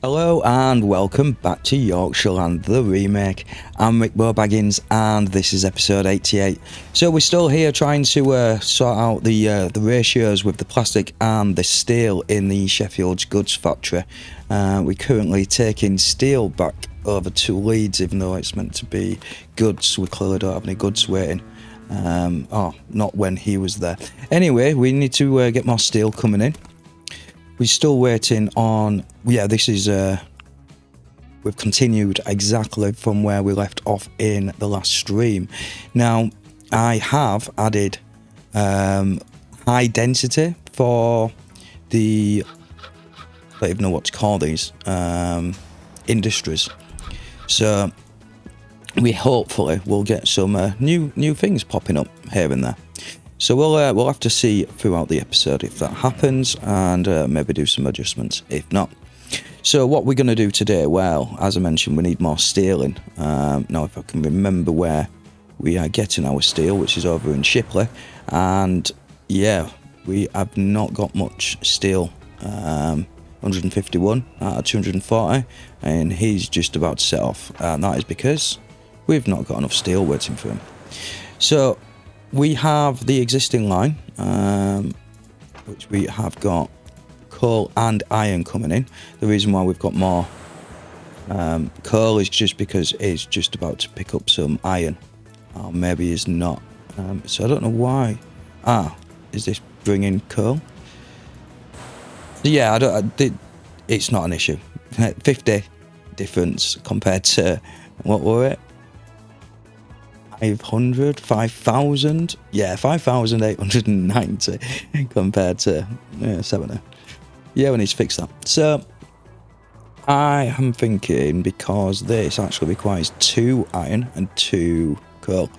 Hello and welcome back to YorkshireLand, the remake. I'm RickboBaggins and this is episode 88. So we're still here trying to sort out the ratios with the plastic and the steel in the Sheffield's goods factory. We're currently taking steel back over to Leeds, even though it's meant to be goods. We clearly don't have any goods waiting. Not when he was there. Anyway, we need to get more steel coming in. We're still waiting on, this is, we've continued exactly from where we left off in the last stream. Now, I have added high density for the, I don't even know what to call these, industries. So, we hopefully will get some new things popping up here and there. So we'll have to see throughout the episode if that happens, and maybe do some adjustments if not. So what we're going to do today, well, as I mentioned, we need more steel in. Now if I can remember where we are getting our steel, which is over in Shipley, and yeah, we have not got much steel. 151 out of 240, and he's just about to set off, and that is because we've not got enough steel waiting for him. So we have the existing line, which we have got coal and iron coming in. The reason why we've got more coal is just because it's just about to pick up some iron. Or maybe it's not. So I don't know why. Is this bringing coal? Yeah, it's not an issue. 50 difference compared to, what were it? 5,000, yeah, 5,890 compared to 70. Yeah, we need to fix that. So I am thinking, because this actually requires 2 iron and 2 coal.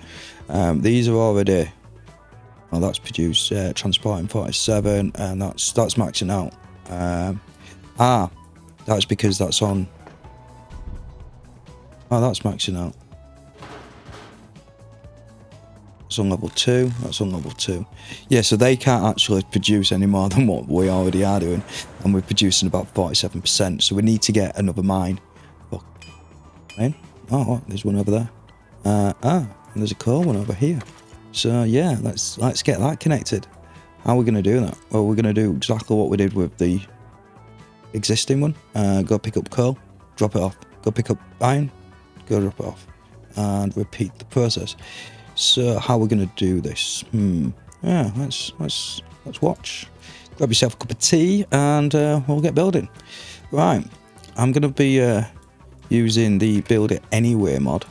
These are already, well, that's produced transporting 47, and that's maxing out. That's because that's on. Oh, that's maxing out. That's on level 2, that's on level 2. Yeah, so they can't actually produce any more than what we already are doing, and we're producing about 47%, so we need to get another mine. Oh, there's one over there. And there's a coal one over here. So yeah, let's get that connected. How are we going to do that? Well, we're going to do exactly what we did with the existing one. Go pick up coal, drop it off. Go pick up iron, go drop it off. And repeat the process. So how we're going to do this? Yeah, let's watch. Grab yourself a cup of tea and we'll get building. Right, I'm going to be using the Build It Anyway mod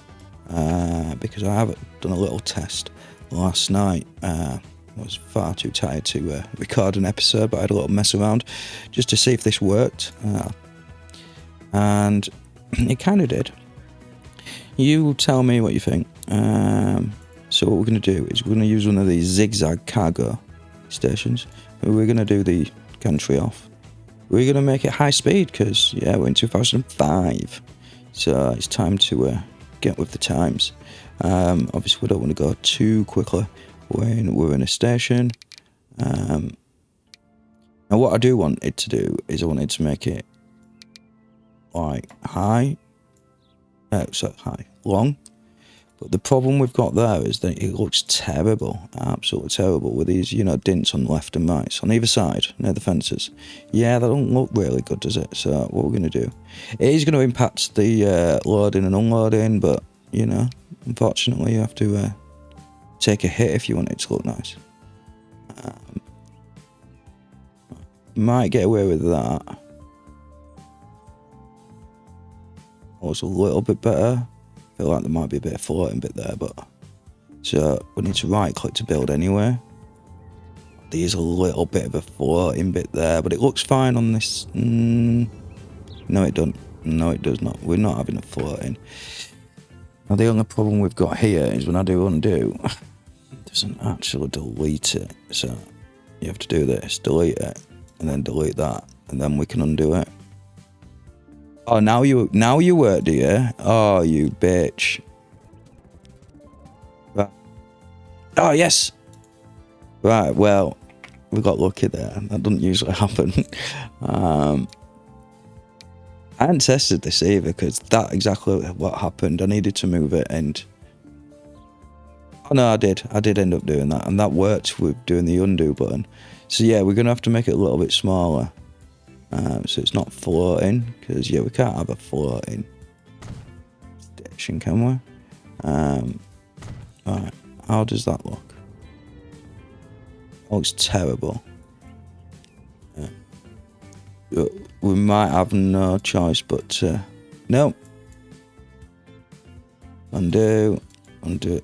because I have done a little test last night. I was far too tired to record an episode, but I had a little mess around just to see if this worked. And it kind of did. You tell me what you think. So what we're going to do is we're going to use one of these zigzag cargo stations. We're going to do the gantry off. We're going to make it high speed because, yeah, we're in 2005. So it's time to get with the times. Obviously, we don't want to go too quickly when we're in a station. Now, what I do want it to do is I want it to make it like long. But the problem we've got there is that it looks terrible, absolutely terrible, with these, dints on the left and right, on either side, near the fences. Yeah, that don't look really good, does it? So what we're going to do, it is going to impact the loading and unloading, but, unfortunately you have to take a hit if you want it to look nice. Might get away with that. Oh, it's a little bit better. I feel like there might be a bit of floating bit there, but so we need to right click to build anyway. There's a little bit of a floating bit there, but it looks fine on this. No, it doesn't. No, it does not. We're not having a floating. Now the only problem we've got here is when I do undo, it doesn't actually delete it. So you have to do this, delete it, and then delete that, and then we can undo it. Oh, now you work, do you? Oh, you bitch. Right. Oh, yes. Right, well, we got lucky there. That doesn't usually happen. I hadn't tested this either because that exactly what happened. I needed to move it and... Oh no, I did end up doing that, and that worked with doing the undo button. So yeah, we're going to have to make it a little bit smaller. So it's not floating, because yeah, we can't have a floating station, can we? Right, how does that look? Looks terrible. We might have no choice but no. Undo.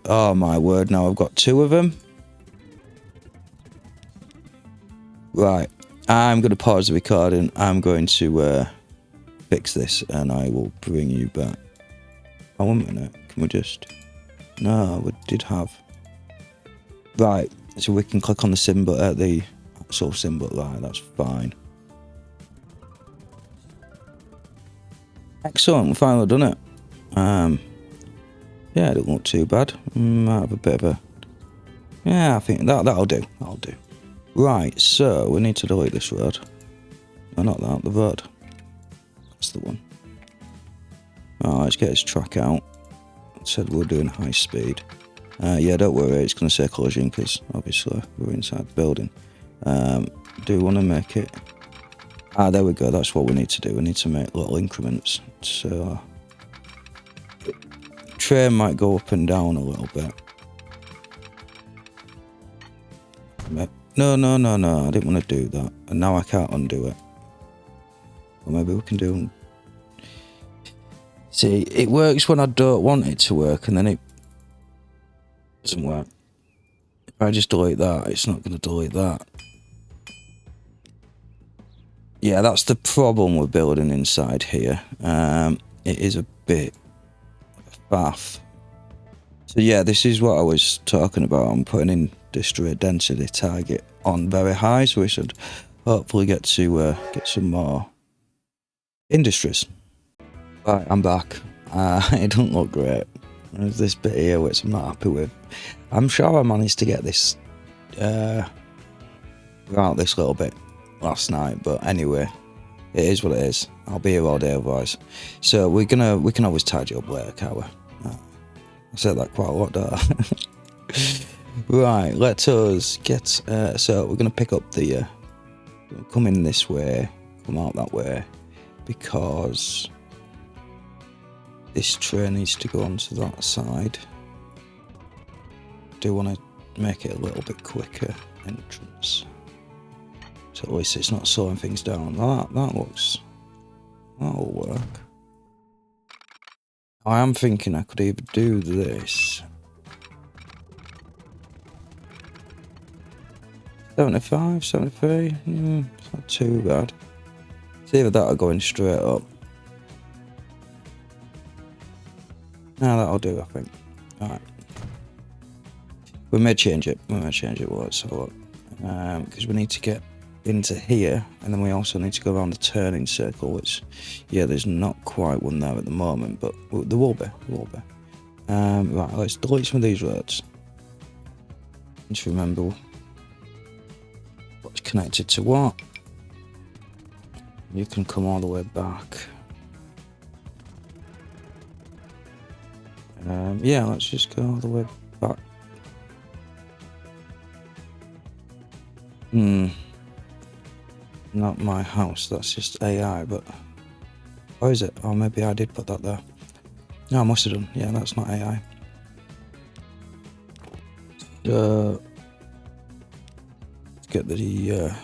Oh my word, now I've got two of them. Right, I'm going to pause the recording. I'm going to fix this and I will bring you back. Oh, 1 minute. Can we just... No, we did have... Right, so we can click on the symbol, the actual symbol. Right, that's fine. Excellent, we've finally done it. Yeah, it didn't look too bad. Might have a bit of a... Yeah, I think that'll do. That'll do. Right, so we need to delete this road. No, not that, the road. That's the one. Alright, let's get his track out. It said we're doing high speed. Yeah, don't worry, it's going to say collision because obviously we're inside the building. Do we want to make it... Ah, there we go, that's what we need to do. We need to make little increments. So... train might go up and down a little bit. No, I didn't want to do that. And now I can't undo it. Or maybe we can do... See, it works when I don't want it to work, and then it doesn't work. If I just delete that, it's not going to delete that. Yeah, that's the problem with building inside here. It is a bit faff. So yeah, this is what I was talking about. I'm putting in district density target on very high, so we should hopefully get to get some more industries. Right, I'm back. It doesn't look great. There's this bit here which I'm not happy with. I'm sure I managed to get this out this little bit last night, but anyway, it is what it is. I'll be here all day otherwise. So we can always tidy up later, can't we? I said that quite a lot, don't I? Right, let us get... so we're going to pick up the... come in this way, come out that way, because this train needs to go onto that side. I do want to make it a little bit quicker entrance. So at least it's not slowing things down. That looks... that'll work. I am thinking I could either do this. 75, 73, it's not too bad. It's either that or going straight up. No, that'll do, I think. Alright. We may change it. Let's have a look. Because we need to get into here, and then we also need to go around the turning circle, which, yeah, there's not quite one there at the moment, but there will be. Right, let's delete some of these roads. Just remember what's connected to what. You can come all the way back. Yeah, let's just go all the way back. Not my house, that's just AI, but... Or is it? Oh, maybe I did put that there. No, I must have done. Yeah, that's not AI. Let's get the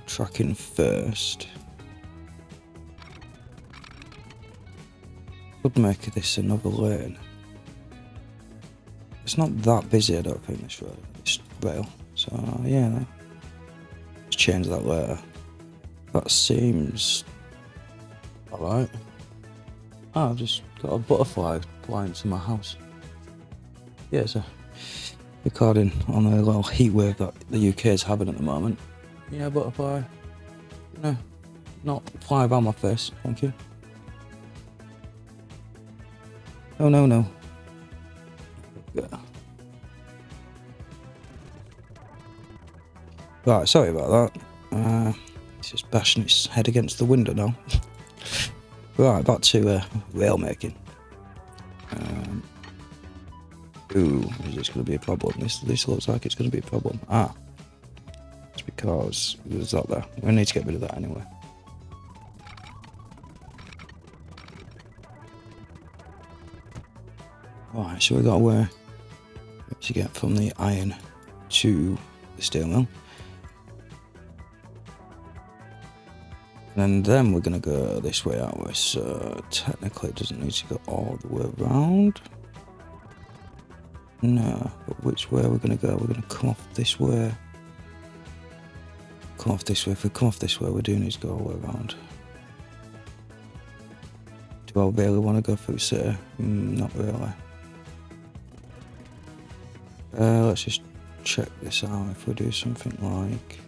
tracking first. Could make this another lane. It's not that busy, I don't think, this road, this rail. So, yeah, let's change that later. That seems alright. Oh, I've just got a butterfly flying to my house. Yeah, it's a recording on a little heat wave that the UK is having at the moment. Yeah, butterfly. No, not fly around my face, thank you. Oh, no. Yeah. Right, sorry about that. It's just bashing its head against the window now. Right, back to rail making. Ooh, is this going to be a problem? This looks like it's going to be a problem. Ah, it's because there's that there. We need to get rid of that anyway. Alright, so we got where to get from the iron to the steel mill. And then we're going to go this way, aren't we? So technically it doesn't need to go all the way around. No, but which way are we going to go? We're going to come off this way. Come off this way. If we come off this way, we do need to go all the way around. Do I really want to go through city? Not really. Let's just check this out. If we do something like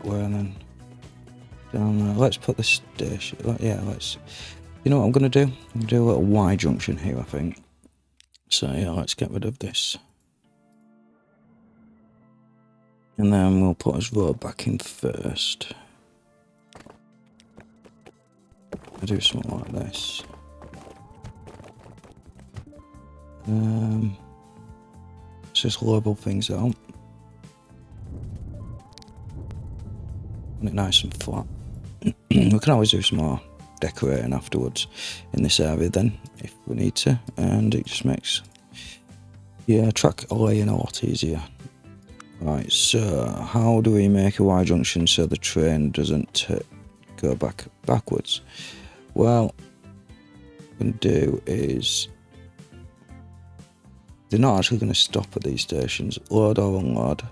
where then down there, let's put the station. Yeah, let's. You know what I'm gonna do? I'm gonna do a little Y junction here, I think. So yeah, let's get rid of this, and then we'll put his road back in first. I'll do something like this. Let's just label things out. Make it nice and flat. We can always do some more decorating afterwards in this area then, if we need to, and it just makes track laying a lot easier. Right, so how do we make a Y junction so the train doesn't go backwards? Well, what we can do is, they're not actually going to stop at these stations. Load or unload.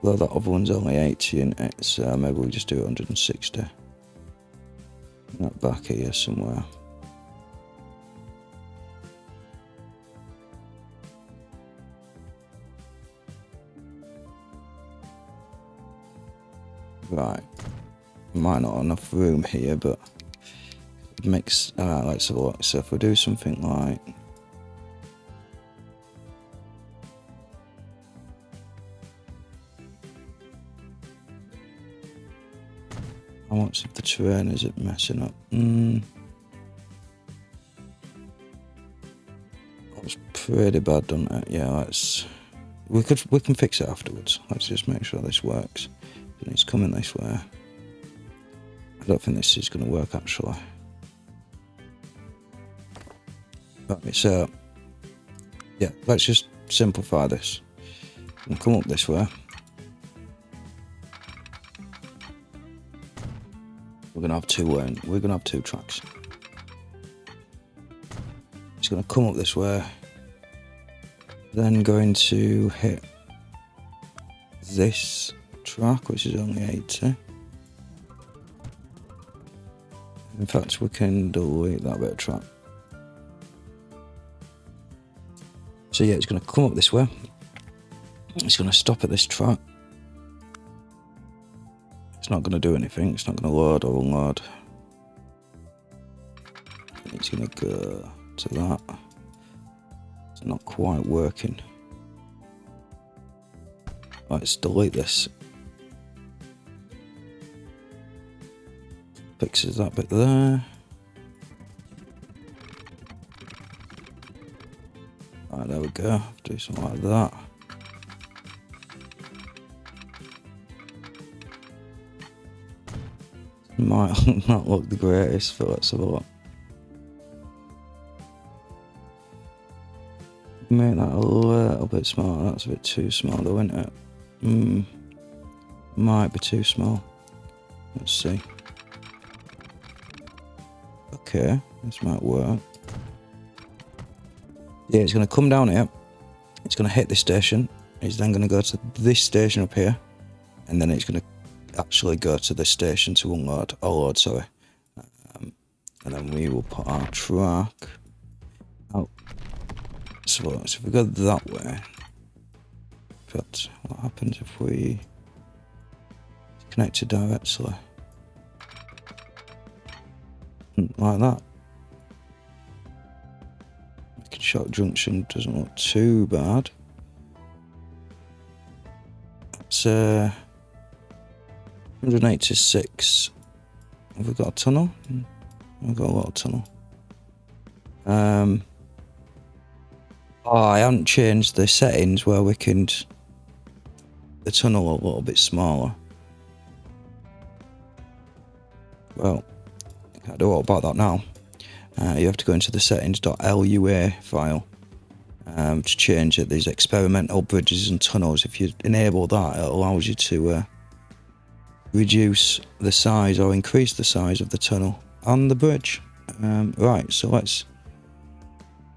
Although that other one's only 80 in it, so maybe we just do 160. That back here somewhere. Right. Might not have enough room here, but it makes. Alright, let's have a look. So if we do something like. How much of the terrain is it messing up? That's pretty bad, doesn't it? Yeah, let's. We can fix it afterwards. Let's just make sure this works. And it's coming this way. I don't think this is going to work actually. Right, so yeah, let's just simplify this and come up this way. We're gonna have two tracks. It's gonna come up this way, then going to hit this track, which is only 80. In fact, we can delete that bit of track. So yeah, it's gonna come up this way. It's gonna stop at this track. It's not going to do anything. It's not going to load or unload. It's going to go to that. It's not quite working. Right, let's delete this. Fixes that bit there. Right, there we go. Do something like that. Might not look the greatest, but let's have a look. Make that a little bit smaller. That's a bit too small though, isn't it? Might be too small. Let's see. Okay, this might work. Yeah, it's going to come down here. It's going to hit this station. It's then going to go to this station up here. And then it's going to actually go to this station to unload, or load, sorry. And then we will put our track out. So if we go that way, but what happens if we connect it directly? Like that. Making short junction doesn't look too bad. Let's 186. Have we got a tunnel? We've got a lot of tunnel. Oh, I haven't changed the settings where we can the tunnel a little bit smaller. Well, I can't do all about that now. You have to go into the settings.lua file to change it. These experimental bridges and tunnels. If you enable that, it allows you to reduce the size or increase the size of the tunnel on the bridge. Right, so let's,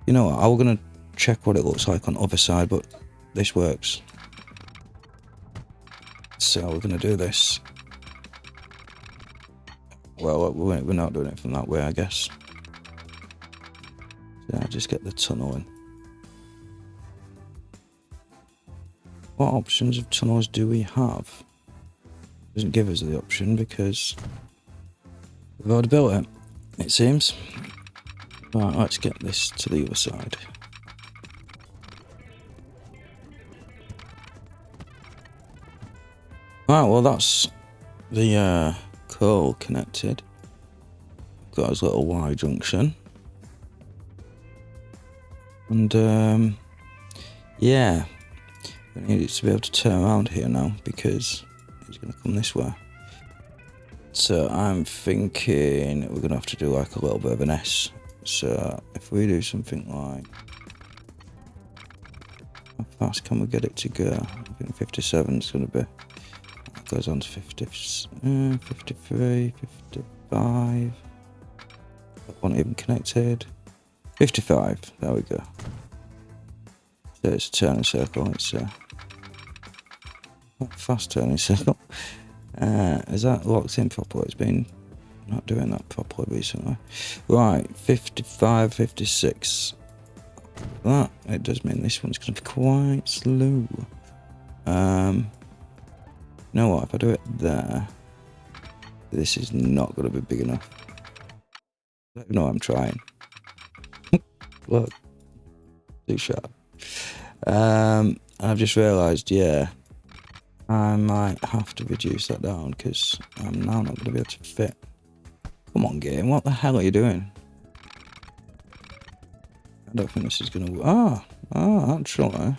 you know what, I'm going to check what it looks like on the other side, but this works. So we're going to do this. Well, we're not doing it from that way, I guess. So I'll just get the tunnel in. What options of tunnels do we have? It doesn't give us the option because we've already built it, it seems. Right, let's get this to the other side. Right, well that's the coal connected. Got his little Y junction. And yeah, we need it to be able to turn around here now because it's going to come this way. So I'm thinking we're going to have to do like a little bit of an S. So if we do something like, how fast can we get it to go? I think 57 is going to be, that goes on to 50, 53, 55. That one even connected. 55, there we go. So it's a turning circle, it's a fast turning circle. Is that locked in properly? It's been not doing that properly recently. Right, 55, 56. That, it does mean this one's going to be quite slow. You know what, if I do it there, this is not going to be big enough. I don't know, I'm trying. Look, too sharp. I've just realised, yeah, I might have to reduce that down because I'm now not going to be able to fit. Come on, game, what the hell are you doing? I don't think this is going to work. Actually.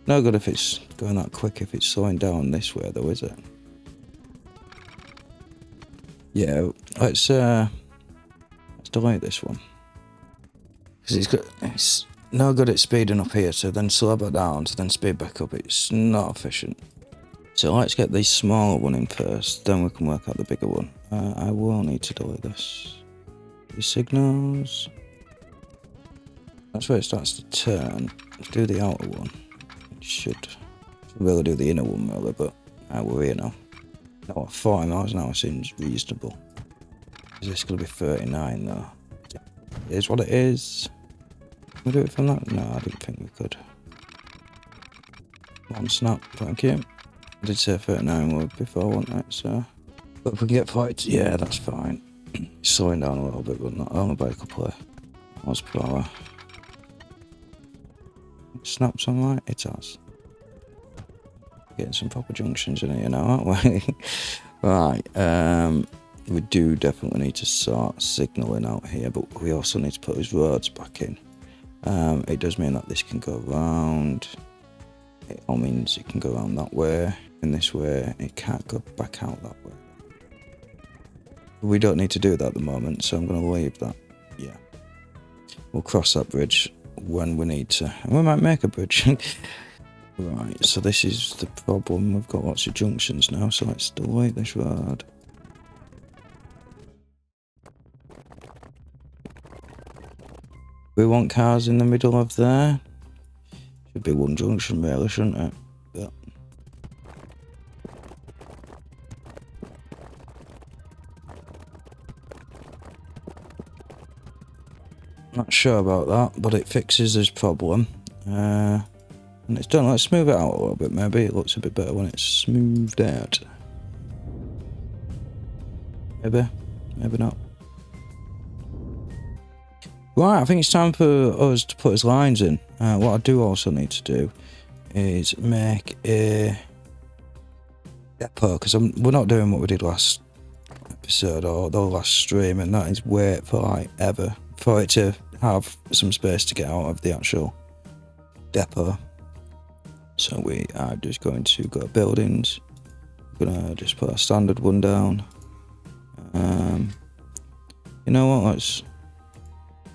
No good if it's going that quick, if it's slowing down this way though, is it? Yeah, let's delete this one. Because it's no good at speeding up here, so then slow it down, to then speed back up. It's not efficient. So let's get the smaller one in first, then we can work out the bigger one. I will need to delete this. The signals. That's where it starts to turn. Let's do the outer one. It should really do the inner one really, but we're here now. No, 40 miles an hour seems reasonable. Is this going to be 39 though? It is what it is. Can we do it from that? No, I didn't think we could. One snap, thank you. I did say 39 word before, wasn't it? So, but if we can get 40, yeah, that's fine. It's slowing down a little bit, but not only by a couple of miles per hour. Snaps on right? It has. Getting some proper junctions in here now, aren't we? Right, we do definitely need to start signalling out here, but we also need to put those roads back in. It does mean that this can go around. It all means it can go around that way, and this way it can't go back out that way. We don't need to do that at the moment, so I'm going to leave that. Yeah, we'll cross that bridge when we need to, and we might make a bridge. Right, so this is the problem. We've got lots of junctions now, so let's delete this road. We want cars in the middle of there. Should be one junction really, shouldn't it? But not sure about that, but it fixes this problem. And it's done. Let's smooth it out a little bit. Maybe it looks a bit better when it's smoothed out. Maybe not. Right, I think it's time for us to put his lines in. What I do also need to do is make a depot, because we're not doing what we did last episode or the last stream, and that is wait for like ever for it to have some space to get out of the actual depot. So we are just going to go to buildings. We're gonna just put a standard one down. You know what, let's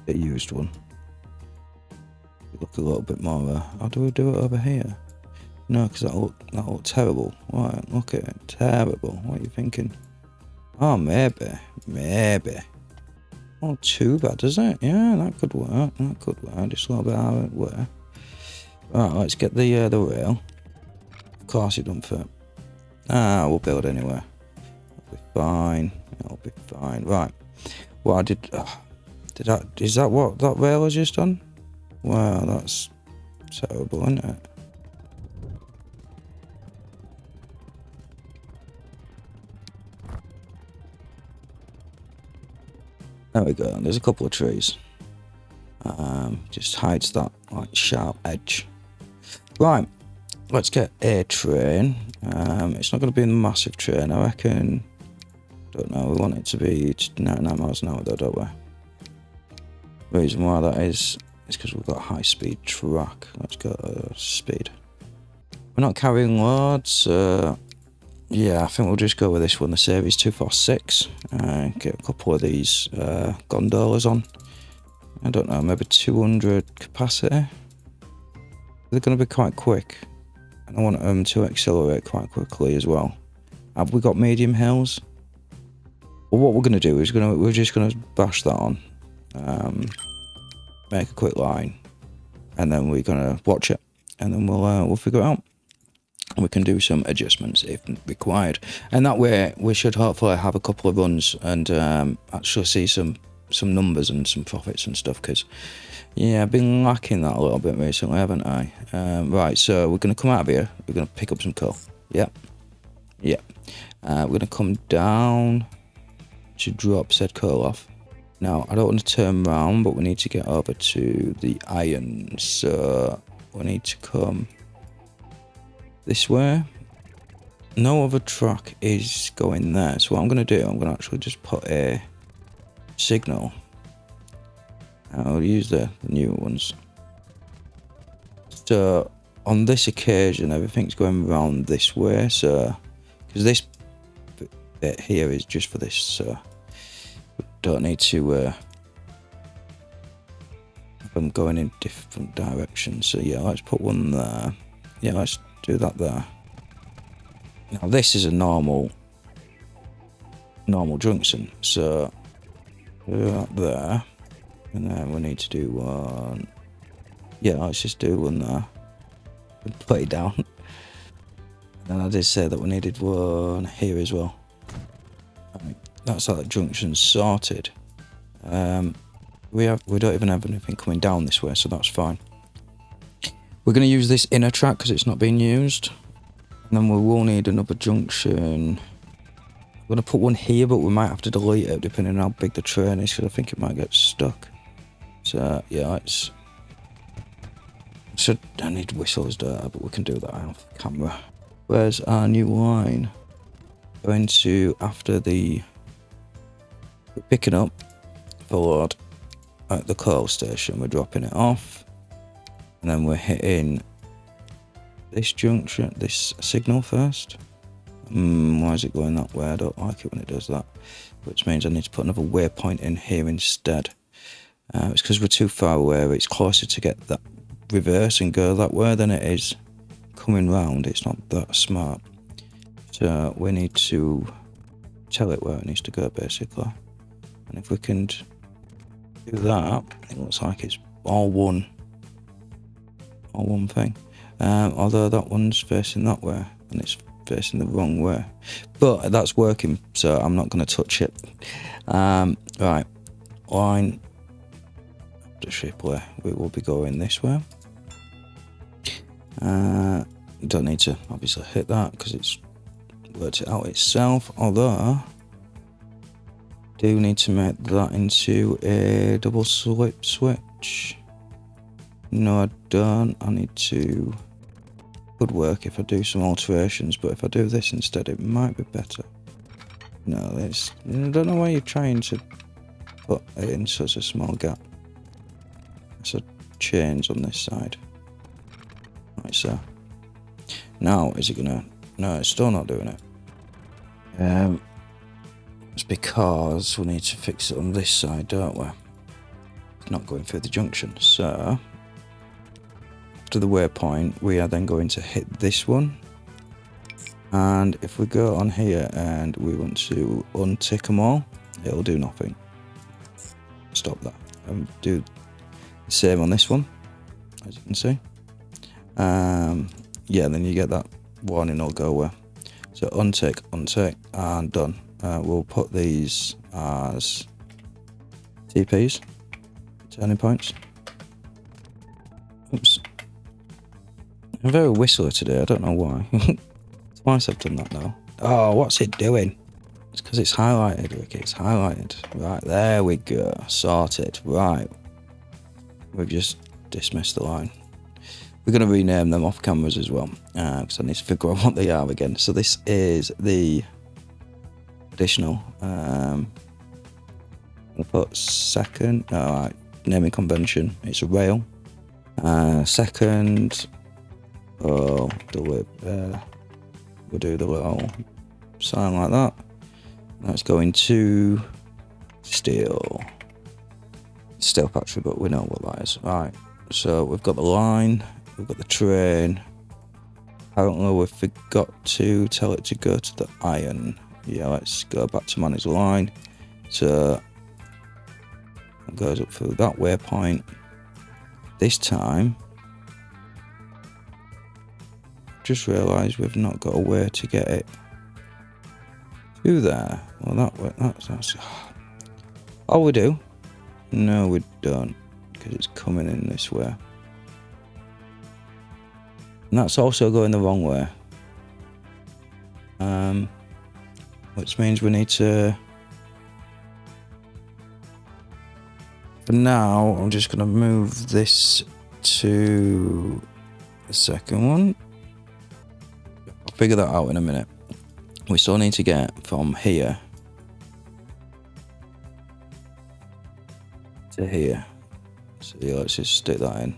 get a used one. Look a little bit more, how do we do it over here? No, because that'll look terrible. Right, look at it, terrible. What are you thinking? Oh, maybe. Not too bad, does it? Yeah, that could work. Just a little bit out of the way. Right, let's get the rail. Of course it don't fit. We'll build anyway. It'll be fine. Right. Well, is that what that rail has just done? Wow, that's terrible, isn't it? There we go. There's a couple of trees. Just hides that like sharp edge. Right, let's get a train. It's not going to be a massive train, I reckon. Don't know. We want it to be 99 miles an hour, though, don't we? The reason why that is because we've got a high-speed track. Let's go speed. We're not carrying loads. Yeah, I think we'll just go with this one, the Series 246. Get a couple of these gondolas on. I don't know, maybe 200 capacity. They're going to be quite quick. And I want them to accelerate quite quickly as well. Have we got medium hills? Well, what we're going to do is we're just going to bash that on. Make a quick line. And then we're going to watch it. And then we'll figure it out. We can do some adjustments if required, and that way we should hopefully have a couple of runs and actually see some numbers and some profits and stuff, because yeah, I've been lacking that a little bit recently, haven't I? Right, so we're going to come out of here, we're going to pick up some coal. We're going to come down to drop said coal off. Now I don't want to turn around, but we need to get over to the iron, so we need to come this way. No other truck is going there, so what I'm going to do, I'm going to actually just put a signal. I'll use the newer ones. So on this occasion everything's going around this way, so because this bit here is just for this, so we don't need to have them going in different directions. So yeah, let's put one there. Yeah, let's do that there. Now this is a normal junction, so do that there, and then we need to do one. Yeah, let's just do one there. Put it down. And I did say that we needed one here as well. Right, that's how that junction's sorted. We don't even have anything coming down this way, so that's fine. We're going to use this inner track because it's not being used. And then we will need another junction. I'm going to put one here, but we might have to delete it depending on how big the train is, because I think it might get stuck. So, yeah, I need whistles there, but we can do that off camera. Where's our new line? Going to, after we're picking up the load at the coal station, we're dropping it off. And then we're hitting this junction, this signal first. Why is it going that way? I don't like it when it does that. Which means I need to put another waypoint in here instead. It's because we're too far away. It's closer to get that reverse and go that way than it is coming round. It's not that smart. So we need to tell it where it needs to go, basically. And if we can do that, it looks like it's all one thing. Although that one's facing that way and it's facing the wrong way, but that's working, so I'm not going to touch it. Right, line to Shipley, we will be going this way. Don't need to obviously hit that because it's worked it out itself, although do need to make that into a double slip switch. No, I don't. I need to could work if I do some alterations, but if I do this instead, it might be better. No, it's, I don't know why you're trying to put it in such a small gap. It's a change on this side. Right, so. Now, is it gonna... No, it's still not doing it. It's because we need to fix it on this side, don't we? It's not going through the junction, so... After the waypoint, we are then going to hit this one. And if we go on here and we want to untick them all, it'll do nothing. Stop that. And do the same on this one, as you can see. Yeah, then you get that warning will go away. So untick, and done. We'll put these as TPs, turning points. Oops. I'm very whistler today, I don't know why. Twice I've done that now. Oh, what's it doing? It's because it's highlighted, Ricky, it's highlighted. Right, there we go, sorted. Right, we've just dismissed the line. We're going to rename them off cameras as well, because I need to figure out what they are again. So this is the additional. We'll put second, alright, naming convention, it's a rail. Second, we'll do the little sign like that. That's going to steel factory, but we know what that is. Right, so we've got the line, we've got the train. Apparently we forgot to tell it to go to the iron. Yeah, let's go back to manage line. So it goes up through that waypoint. This time, just realised we've not got a way to get it to there. Well, that way, that's oh, we do. No, we don't, because it's coming in this way. And that's also going the wrong way. Which means we need to... For now, I'm just going to move this to the second one. I'll figure that out in a minute. We still need to get from here to here. So yeah, let's just stick that in.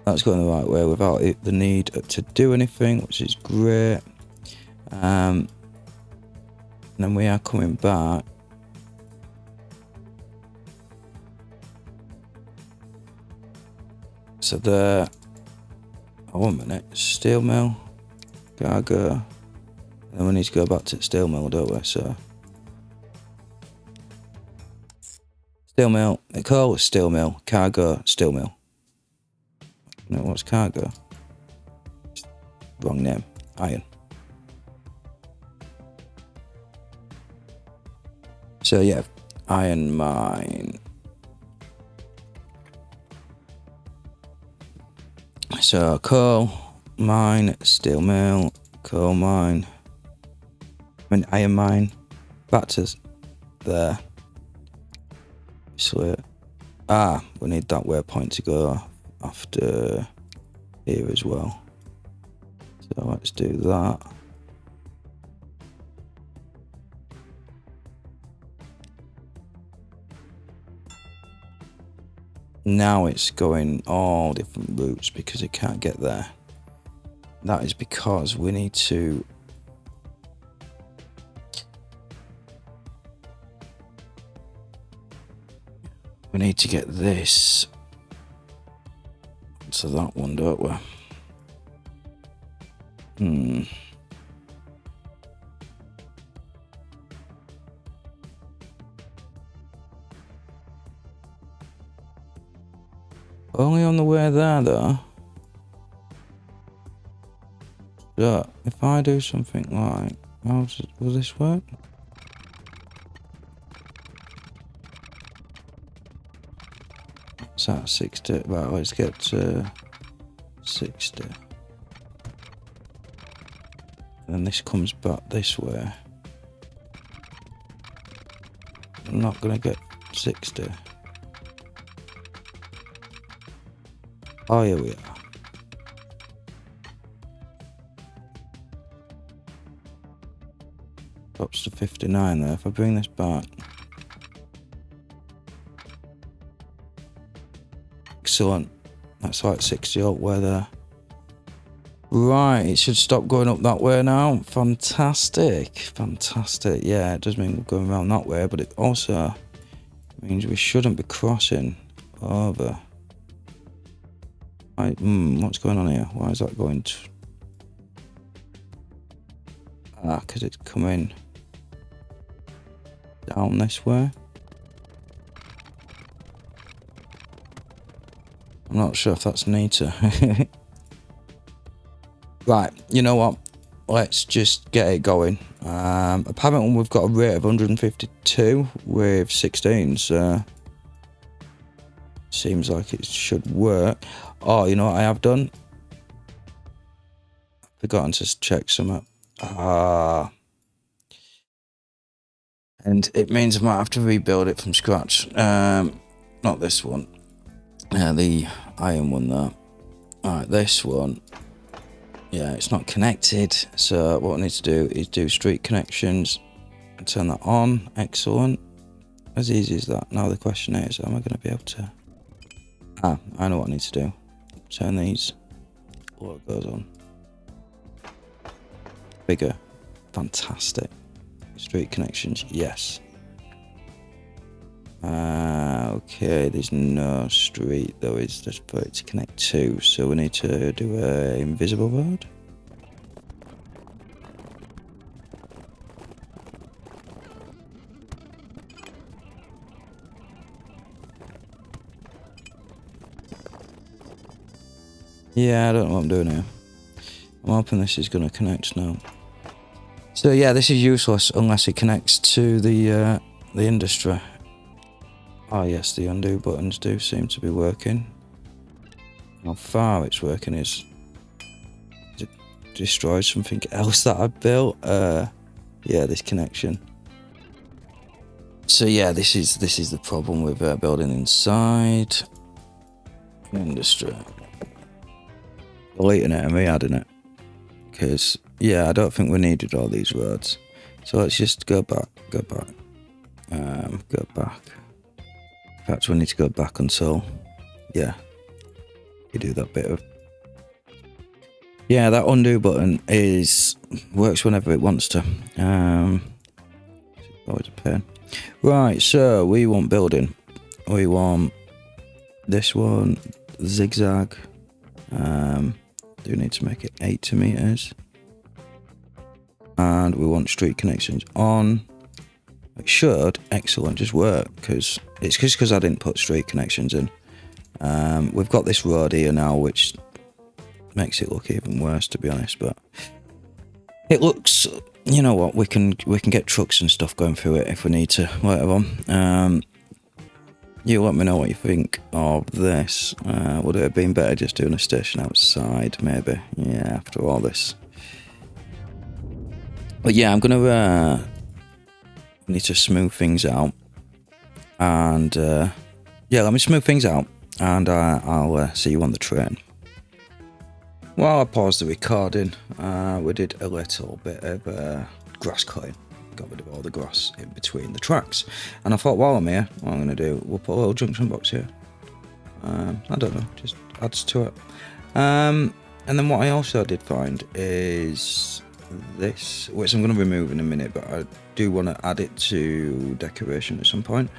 That's going the right way without the need to do anything, which is great. And then we are coming back. So there. Oh, 1 minute. Steel mill, cargo. And then we need to go back to the steel mill, don't we? So steel mill, coal, steel mill, cargo, steel mill. No, what's cargo? Wrong name. Iron. So yeah, iron mine. So coal mine, steel mill, coal mine, iron mine, back to there. So, we need that waypoint to go after here as well. So let's do that. Now it's going all different routes because it can't get there. That is because we need to get this to that one, don't we? Only on the way there, though. So, if I do something like... will this work? What's that, 60? Right, let's get to 60. And this comes back this way. I'm not going to get 60. Oh, here we are. Drops to 59 there. If I bring this back. Excellent. That's like 60 up where there. Right, it should stop going up that way now. Fantastic. Fantastic. Yeah, it does mean we're going around that way, but it also means we shouldn't be crossing over. What's going on here? Why is that going to... because it's coming down this way. I'm not sure if that's neater. Right, you know what? Let's just get it going. Apparently we've got a rate of 152 with 16, so seems like it should work. Oh, you know what I have done? Forgotten to check some up. And it means I might have to rebuild it from scratch. Not this one. The iron one there. Alright, this one. Yeah, it's not connected. So what I need to do is do street connections and turn that on. Excellent. As easy as that. Now the question is, am I going to be able to... I know what I need to do. Turn these logos on. Bigger. Fantastic. Street connections, yes. Okay, there's no street though, is there for it to connect to, so we need to do a invisible road. Yeah, I don't know what I'm doing here. I'm hoping this is going to connect now. So yeah, this is useless unless it connects to the industry. Oh yes, the undo buttons do seem to be working. How far it's working is it destroys something else that I built. Yeah, this connection. So yeah, this is the problem with building inside industry. Deleting it and re-adding it, because yeah, I don't think we needed all these roads. So let's just go back. Go back. In fact, we need to go back until, yeah, you do that bit of, yeah, that undo button works whenever it wants to. It's always a pain. Right, so we want building. We want this one, zigzag. Do need to make it 80 meters. And we want street connections on. It should, excellent, just work, because it's just because I didn't put street connections in. We've got this road here now, which makes it look even worse, to be honest, but it looks, you know what, we can get trucks and stuff going through it if we need to, whatever. You let me know what you think of this. Would it have been better just doing a station outside, maybe? Yeah, after all this. But yeah, I'm gonna need to smooth things out, and yeah, let me smooth things out, and I'll see you on the train. While I paused the recording, we did a little bit of grass cutting. Got rid of all the grass in between the tracks, and I thought, while I'm here, what I'm going to do, we'll put a little junction box here. I don't know, just adds to it. And then what I also did find is this, which I'm going to remove in a minute, but I do want to add it to decoration at some point.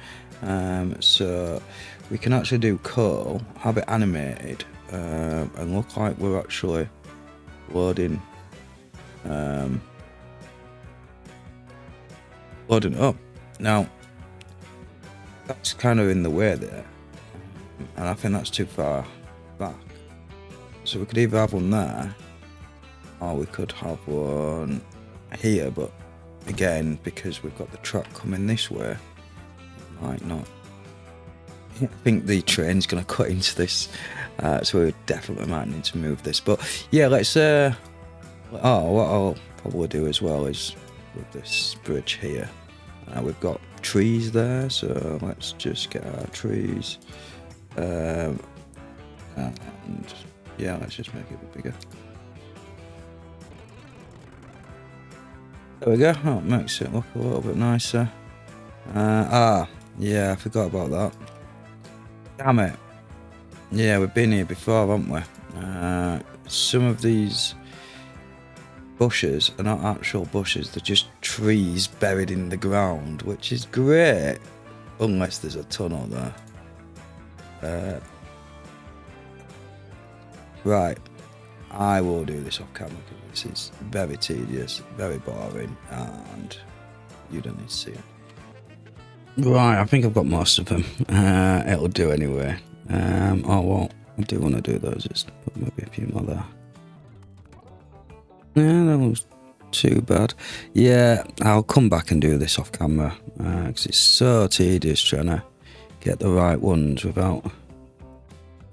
So we can actually do coal, have it animated, and look like we're actually loading it up. Now that's kind of in the way there, and I think that's too far back, so we could either have one there or we could have one here, but again, because we've got the truck coming this way, it might not. I think the train's gonna cut into this, so we definitely might need to move this. But yeah, let's what I'll probably do as well is with this bridge here, we've got trees there, so let's just get our trees kind And yeah, let's just make it a bit bigger. There we go. Oh, it makes it look a little bit nicer. Yeah, I forgot about that. Damn it. Yeah, we've been here before, haven't we? Some of these bushes are not actual bushes, they're just trees buried in the ground, which is great, unless there's a tunnel there. Right, I will do this off camera because this is very tedious, very boring, and you don't need to see it. Right, I think I've got most of them. It'll do anyway. Oh well, I do want to do those, just put maybe a few more there. Yeah, that looks too bad. Yeah, I'll come back and do this off camera, because it's so tedious trying to get the right ones without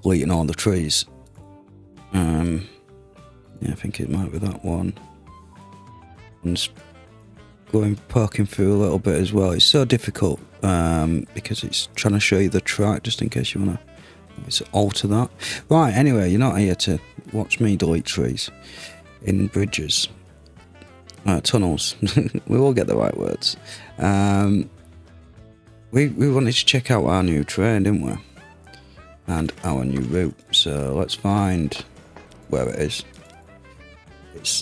deleting all the trees. Yeah, I think it might be that one. And just poking through a little bit as well. It's so difficult because it's trying to show you the track, just in case you want to alter that. Right, anyway, you're not here to watch me delete trees in bridges, tunnels. We all get the right words. We wanted to check out our new train, didn't we? And our new route. So let's find where it is.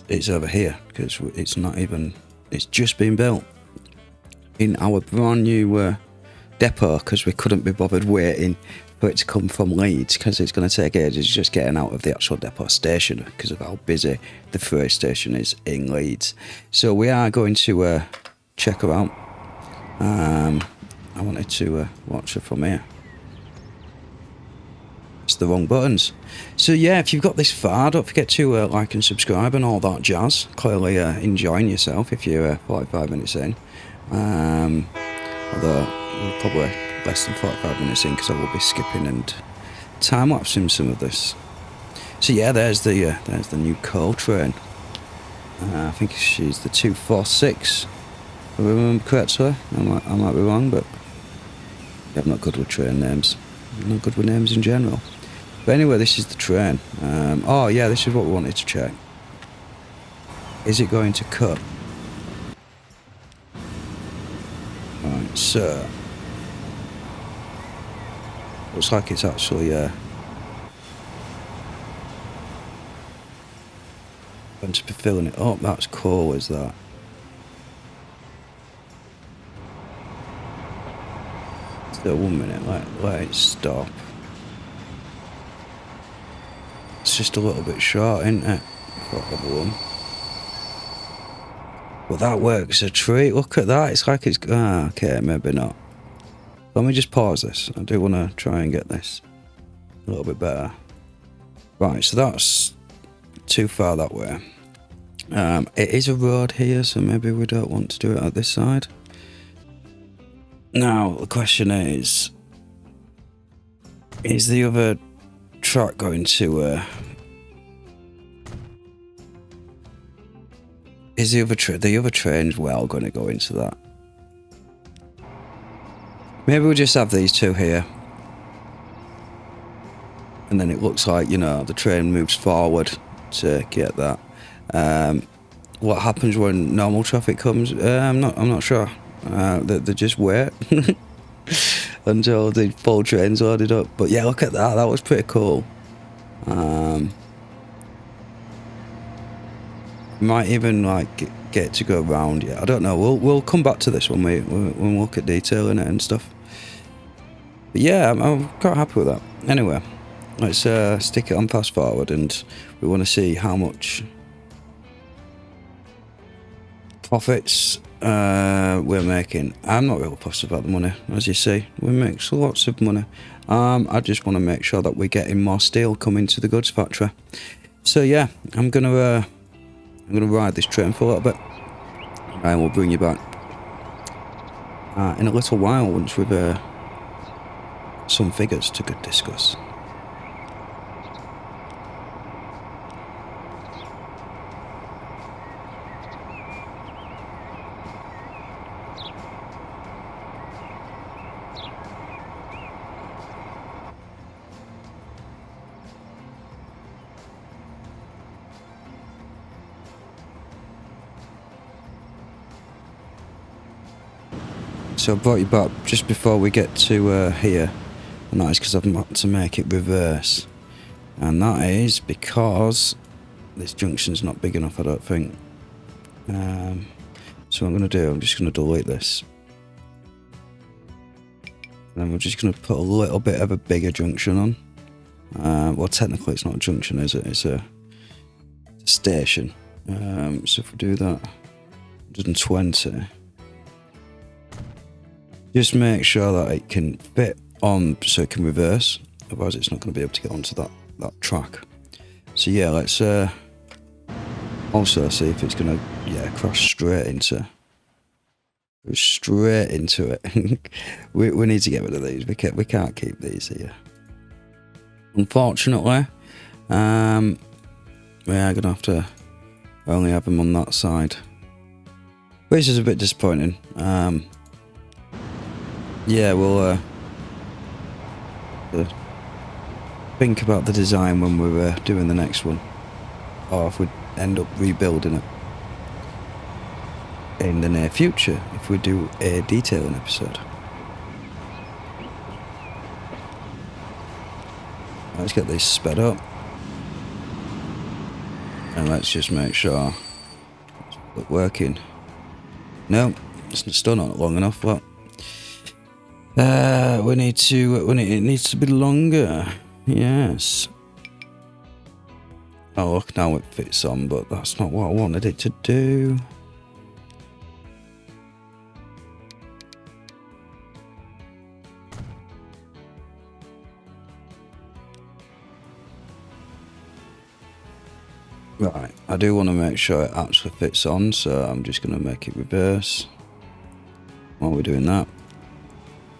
It's over here because it's not even. It's just been built in our brand new depot because we couldn't be bothered waiting for it to come from Leeds because it's going to take ages just getting out of the actual depot station because of how busy the freight station is in Leeds. So we are going to check her out. I wanted to watch her from here. It's the wrong buttons. So yeah, if you've got this far, don't forget to like and subscribe and all that jazz. Clearly enjoying yourself if you're 45 minutes in. Although we're probably less than 45 minutes in because I will be skipping and time-lapsing some of this. So yeah, there's the new coal train. I think she's the 246. If I remember correctly. I might be wrong, but yeah, I'm not good with train names. I'm not good with names in general. But anyway, this is the train. Oh yeah, this is what we wanted to check. Is it going to cut? Right, so looks like it's actually going to be filling it up. That's cool, is that? So 1 minute, let it stop. It's just a little bit short, isn't it? For everyone. Well, that works a treat. Look at that. It's like it's... okay, maybe not. Let me just pause this. I do want to try and get this a little bit better. Right, so that's too far that way. It is a road here, so maybe we don't want to do it at this side. Now, the question is the other track going to... is the other train's well going to go into that? Maybe we'll just have these two here. And then it looks like, you know, the train moves forward to get that. What happens when normal traffic comes? I'm not sure. They just wait until the full train's loaded up. But yeah, look at that. That was pretty cool. Might even like get to go around. Yeah, I don't know. We'll come back to this when we look at detail in it and stuff. But yeah, I'm quite happy with that. Anyway, let's stick it on fast forward, and we want to see how much profits we're making. I'm not really fussed about the money, as you see. We make lots of money. I just want to make sure that we're getting more steel coming to the goods factory. So yeah, I'm gonna ride this train for a little bit, and we'll bring you back in a little while once we've some figures to discuss. so I brought you back just before we get to here, and that is because I've got to make it reverse, and that is because this junction's not big enough, I don't think. So what I'm going to do, I'm just going to delete this, and then we're just going to put a little bit of a bigger junction on. Well, technically it's not a junction, is it? It's a station. So if we do that, 120. Just make sure that it can fit on, so it can reverse. Otherwise, it's not going to be able to get onto that track. So yeah, let's also see if it's going to cross straight into it. we need to get rid of these. We can't keep these here. Unfortunately, we are going to have to only have them on that side, which is a bit disappointing. Yeah, we'll think about the design when we're doing the next one, or if we end up rebuilding it in the near future, if we do a detailing episode. Let's get this sped up, and let's just make sure it's working. No, it's still not long enough. Look. It needs to be longer. Yes. Oh look, now it fits on, but that's not what I wanted it to do. Right, I do want to make sure it actually fits on, so I'm just going to make it reverse while we're doing that.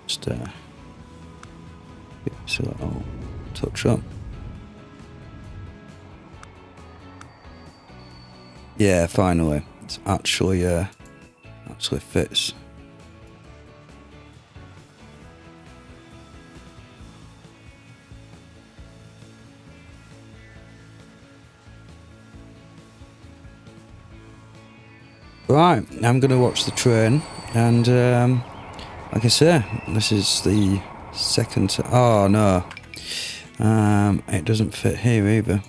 Just so that'll touch up. Yeah, finally, it's actually fits. Right, I'm gonna watch the train, and like I say, this is the second. Oh no, it doesn't fit here either.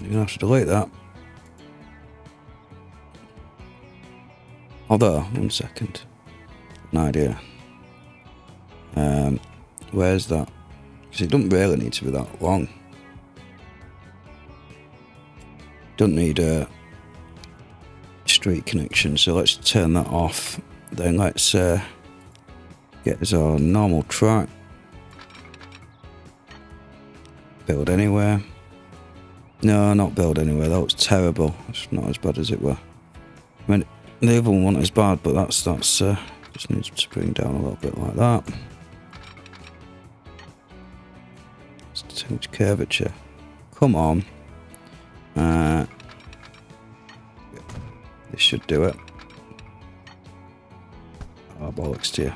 You're gonna have to delete that. Although, 1 second, an idea. Where's that? Because it doesn't really need to be that long. Don't need a street connection, so let's turn that off. Then let's get us our normal track. Build anywhere. No, not build anywhere. That was terrible. It's not as bad as it were. I mean, the other one wasn't as bad, but that's just needs to bring down a little bit like that. It's too much curvature. Come on. This should do it. Oh, bollocks to you.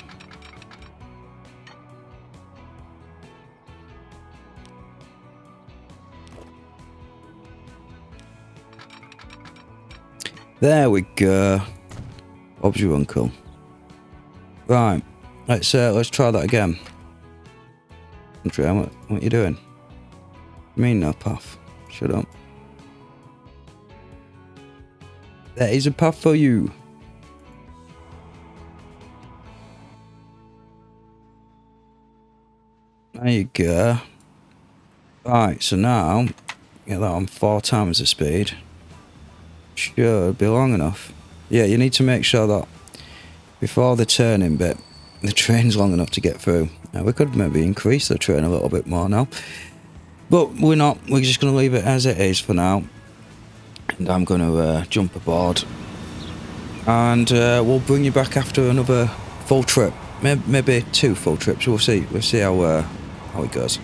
There we go. Bob's your uncle. Right, let's try that again. Andrea, what are you doing? You mean no path? Shut up. There is a path for you. There you go. Right, so now get that on 4 times the speed. Should be long enough. Yeah, you need to make sure that before the turning bit, the train's long enough to get through. Now we could maybe increase the train a little bit more now, but we're not. We're just going to leave it as it is for now. And I'm going to jump aboard, and we'll bring you back after another full trip, maybe 2 full trips. We'll see. We'll see how it goes.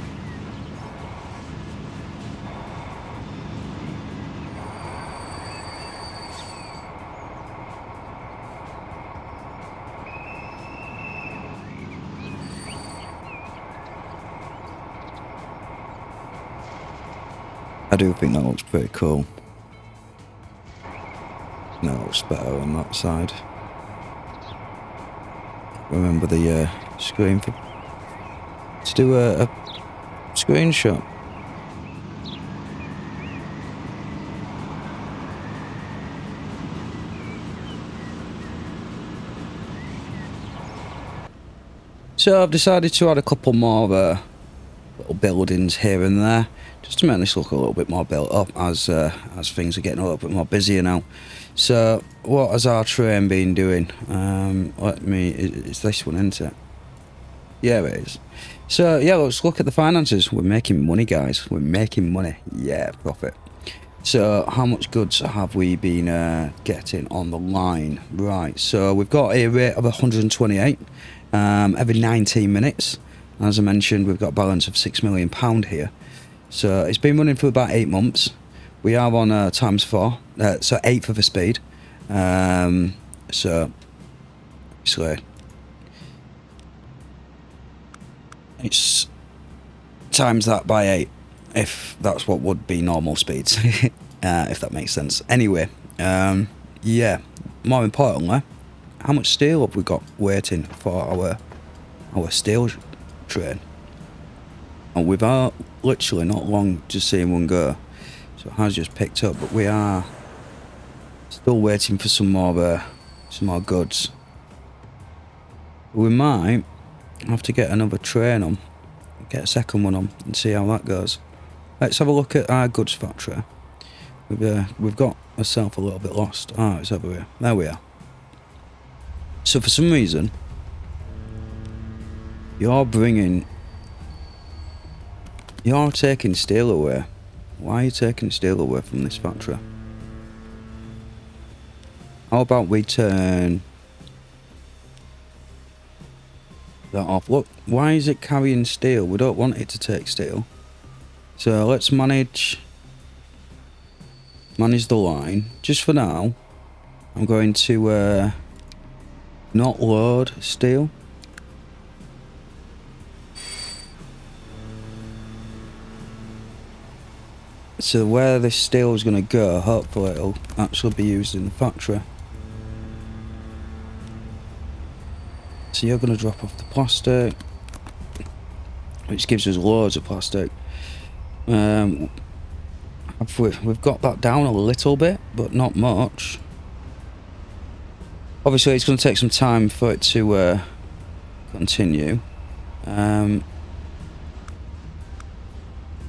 I do think that looks pretty cool. No, it's better on that side. Remember the screen for to do a screenshot. So I've decided to add a couple more little buildings here and there, just to make this look a little bit more built up as things are getting a little bit more busier now. So what has our train been doing? It's this one, isn't it? Yeah, it is. So yeah, let's look at the finances. We're making money, guys. We're making money. Yeah, profit. So how much goods have we been getting on the line? Right, so we've got a rate of 128 every 19 minutes. As I mentioned, we've got a balance of £6 million here. So it's been running for about 8 months. We are on ×4, so 8 for the speed. So obviously it's times that by 8, if that's what would be normal speeds, if that makes sense. Anyway, yeah, more importantly, how much steel have we got waiting for our steel train? And we've literally not long just seeing one go, so it has just picked up, but we are still waiting for some more goods. We might have to get another train on, get a second one on, and see how that goes. Let's have a look at our goods factory. We've got ourselves a little bit lost. Ah, it's over here. There we are. So for some reason, you're taking steel away. Why are you taking steel away from this factory? How about we turn that off? Look, why is it carrying steel? We don't want it to take steel. So let's manage the line. Just for now, I'm going to not load steel. So where this steel is going to go, hopefully it'll actually be used in the factory. So you're going to drop off the plastic, which gives us loads of plastic. We've got that down a little bit, but not much. Obviously it's going to take some time for it to continue.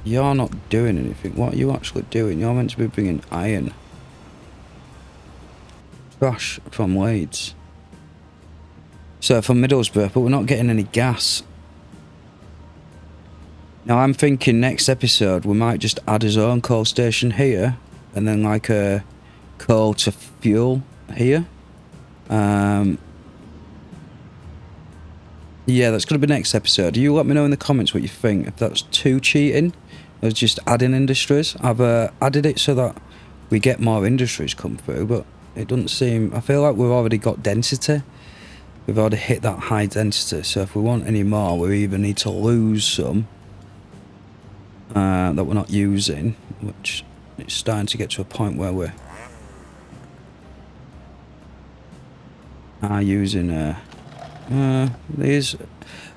You're not doing anything. What are you actually doing? You're meant to be bringing iron. Trash from Leeds. So from Middlesbrough, but we're not getting any gas. Now I'm thinking next episode we might just add his own coal station here, and then like a coal to fuel here. Yeah, that's going to be next episode. You let me know in the comments what you think. If that's too cheating, or just adding industries. I've added it so that we get more industries come through, but it doesn't seem... I feel like we've already got density. We've already hit that high density, so if we want any more, we either need to lose some that we're not using, which it's starting to get to a point where we are using these.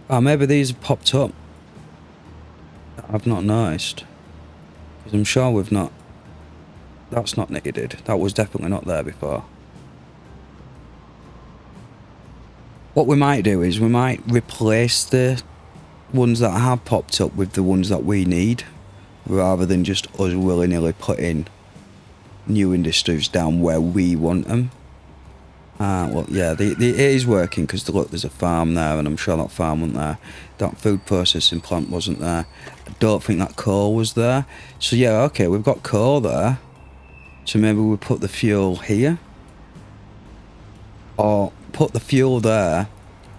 Maybe these have popped up that I've not noticed, because I'm sure we've not... That's not needed. That was definitely not there before. What we might do is we might replace the ones that have popped up with the ones that we need, rather than just us willy-nilly putting new industries down where we want them. Well, yeah, it is working, because look, there's a farm there, and I'm sure that farm wasn't there. That food processing plant wasn't there. I don't think that coal was there. So yeah, okay, we've got coal there. So maybe we put the fuel here, or put the fuel there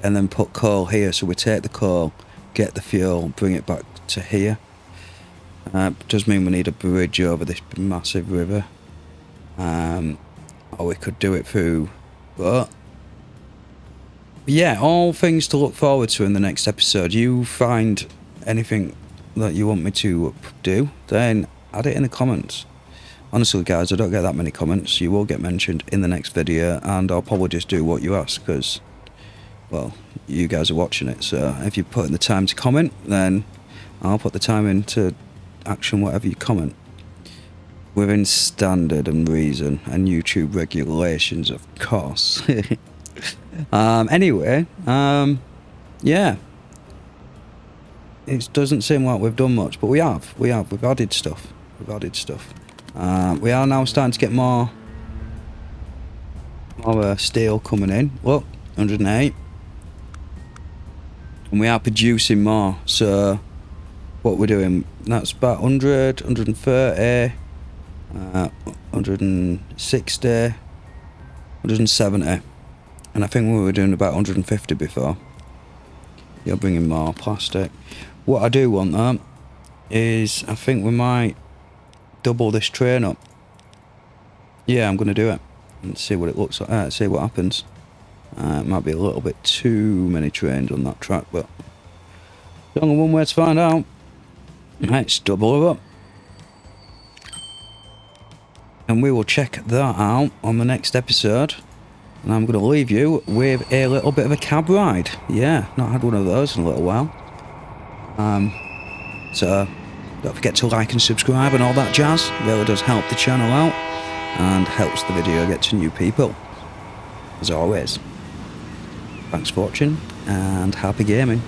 and then put coal here. So we take the coal, get the fuel, bring it back to here. Does mean we need a bridge over this massive river, or we could do it through. But yeah, all things to look forward to in the next episode. You find anything that you want me to do, then add it in the comments. honestly guys, I don't get that many comments. You will get mentioned in the next video, and I'll probably just do what you ask, because, well, you guys are watching it. So if you put in the time to comment, then I'll put the time into action whatever you comment, within standard and reason and YouTube regulations, of course. Anyway, yeah, it doesn't seem like we've done much, but we've added stuff. We are now starting to get more steel coming in. Look, 108, and we are producing more. So what we're doing, that's about 100, 130, 160, 170, and I think we were doing about 150 before. You're bringing more plastic. What I do want though is, I think we might double this train up. Yeah, I'm gonna do it and see what it looks like. See what happens. It might be a little bit too many trains on that track, but there's only one way to find out. Let's double it up, and we will check that out on the next episode. And I'm going to leave you with a little bit of a cab ride. Yeah, not had one of those in a little while. So don't forget to like and subscribe and all that jazz. It really does help the channel out and helps the video get to new people. As always, thanks for watching and happy gaming.